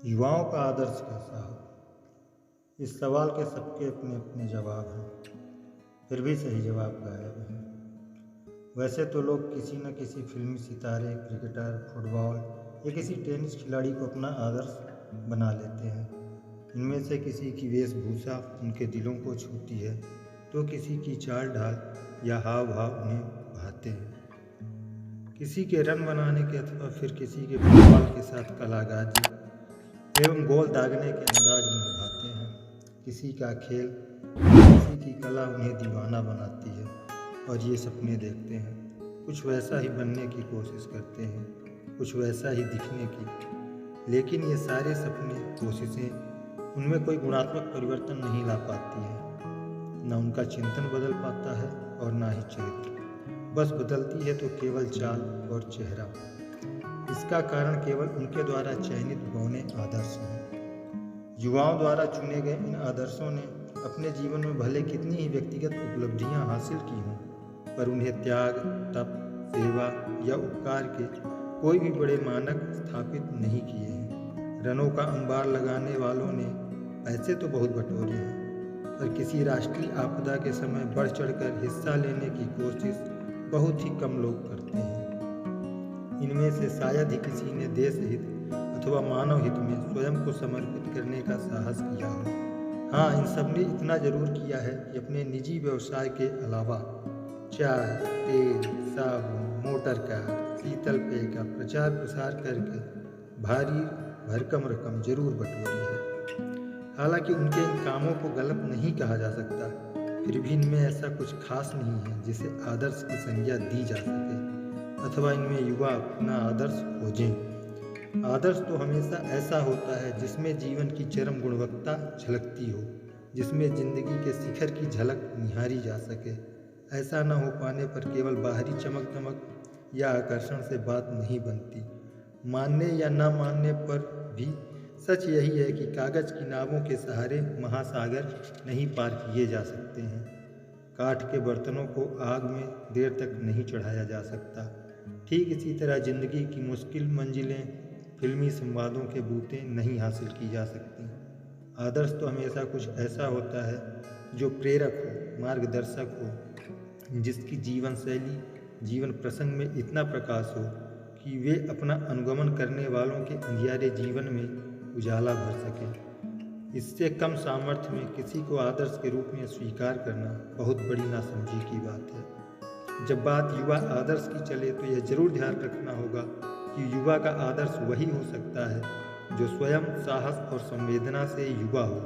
युवाओं का आदर्श कैसा हो? इस सवाल के सबके अपने अपने जवाब हैं, फिर भी सही जवाब गायब है। वैसे तो लोग किसी न किसी फिल्मी सितारे, क्रिकेटर, फुटबॉल या किसी टेनिस खिलाड़ी को अपना आदर्श बना लेते हैं। इनमें से किसी की वेशभूषा उनके दिलों को छूती है, तो किसी की चाल ढाल या हाव भाव उन्हें भाते हैं। किसी के रन बनाने के अथवा फिर किसी के फुटबॉल के साथ कलाबाजी एवं गोल दागने के अंदाज उन्हें भाते हैं। किसी का खेल, किसी की कला उन्हें दीवाना बनाती है और ये सपने देखते हैं। कुछ वैसा ही बनने की कोशिश करते हैं, कुछ वैसा ही दिखने की। लेकिन ये सारे सपने, कोशिशें, उनमें कोई गुणात्मक परिवर्तन नहीं ला पाती है। न उनका चिंतन बदल पाता है और ना ही चरित्र। बस बदलती है तो केवल चाल और चेहरा। इसका कारण केवल उनके द्वारा चयनित बौने आदर्श हैं। युवाओं द्वारा चुने गए इन आदर्शों ने अपने जीवन में भले कितनी ही व्यक्तिगत उपलब्धियां हासिल की हों, पर उन्हें त्याग, तप, सेवा या उपकार के कोई भी बड़े मानक स्थापित नहीं किए हैं। रनों का अंबार लगाने वालों ने पैसे तो बहुत बटोरे हैं, पर किसी राष्ट्रीय आपदा के समय बढ़ चढ़कर हिस्सा लेने की कोशिश बहुत ही कम लोग करते हैं। इनमें से शायद ही किसी ने देश हित अथवा मानव हित में स्वयं को समर्पित करने का साहस किया हो। हाँ, इन सब ने इतना जरूर किया है कि अपने निजी व्यवसाय के अलावा चाय, तेल, साबुन, मोटर कार, शीतल पेय का प्रचार प्रसार करके भारी भरकम रकम जरूर बटोरी है। हालांकि उनके इन कामों को गलत नहीं कहा जा सकता, फिर भी इनमें ऐसा कुछ खास नहीं है जिसे आदर्श की संज्ञा दी जा सके अथवा इनमें युवा अपना आदर्श खोजें। आदर्श तो हमेशा ऐसा होता है जिसमें जीवन की चरम गुणवत्ता झलकती हो, जिसमें जिंदगी के शिखर की झलक निहारी जा सके। ऐसा न हो पाने पर केवल बाहरी चमक दमक या आकर्षण से बात नहीं बनती। मानने या न मानने पर भी सच यही है कि कागज की नावों के सहारे महासागर नहीं पार किए जा सकते हैं। काठ के बर्तनों को आग में देर तक नहीं चढ़ाया जा सकता। ठीक इसी तरह जिंदगी की मुश्किल मंजिलें फिल्मी संवादों के बूते नहीं हासिल की जा सकती। आदर्श तो हमेशा कुछ ऐसा होता है जो प्रेरक हो, मार्गदर्शक हो, जिसकी जीवन शैली, जीवन प्रसंग में इतना प्रकाश हो कि वे अपना अनुगमन करने वालों के अंधियारे जीवन में उजाला भर सके। इससे कम सामर्थ्य में किसी को आदर्श के रूप में स्वीकार करना बहुत बड़ी नासमझी की बात है। जब बात युवा आदर्श की चले तो यह जरूर ध्यान रखना होगा कि युवा का आदर्श वही हो सकता है जो स्वयं साहस और संवेदना से युवा हो,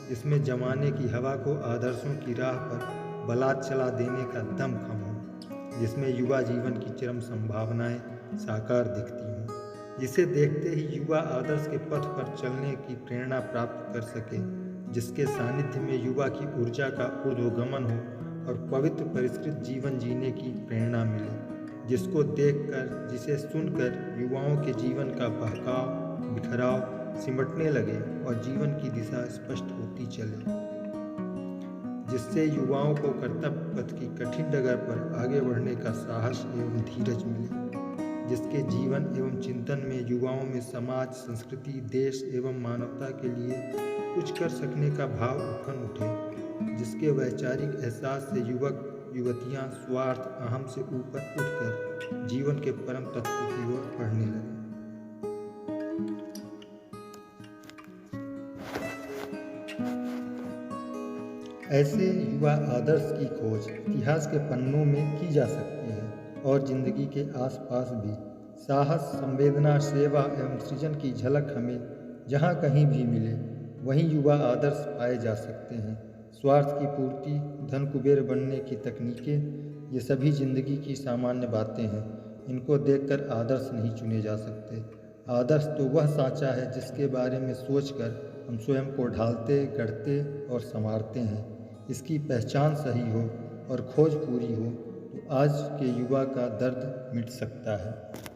जिसमें जमाने की हवा को आदर्शों की राह पर बलात् चला देने का दम खम हो, जिसमें युवा जीवन की चरम संभावनाएं साकार दिखती हों, जिसे देखते ही युवा आदर्श के पथ पर चलने की प्रेरणा प्राप्त कर सके, जिसके सानिध्य में युवा की ऊर्जा का ऊर्ध्वगमन हो और पवित्र परिष्कृत जीवन जीने की प्रेरणा मिले, जिसको देखकर, जिसे सुनकर युवाओं के जीवन का बहकाव, बिखराव सिमटने लगे और जीवन की दिशा स्पष्ट होती चले, जिससे युवाओं को कर्तव्य पथ की कठिन डगर पर आगे बढ़ने का साहस एवं धीरज मिले, जिसके जीवन एवं चिंतन में युवाओं में समाज, संस्कृति, देश एवं मानवता के लिए कुछ कर सकने का भाव उफन उठे, जिसके वैचारिक एहसास से युवक युवतियां स्वार्थ अहम से ऊपर उठकर जीवन के परम तत्व की ओर बढ़ने लगे। ऐसे युवा आदर्श की खोज इतिहास के पन्नों में की जा सकती है और जिंदगी के आसपास भी। साहस, संवेदना, सेवा एवं सृजन की झलक हमें जहाँ कहीं भी मिले वहीं युवा आदर्श पाए जा सकते हैं। स्वार्थ की पूर्ति, धन कुबेर बनने की तकनीकें, ये सभी जिंदगी की सामान्य बातें हैं। इनको देखकर आदर्श नहीं चुने जा सकते। आदर्श तो वह साँचा है जिसके बारे में सोचकर हम स्वयं को ढालते, गढ़ते और संवारते हैं। इसकी पहचान सही हो और खोज पूरी हो तो आज के युवा का दर्द मिट सकता है।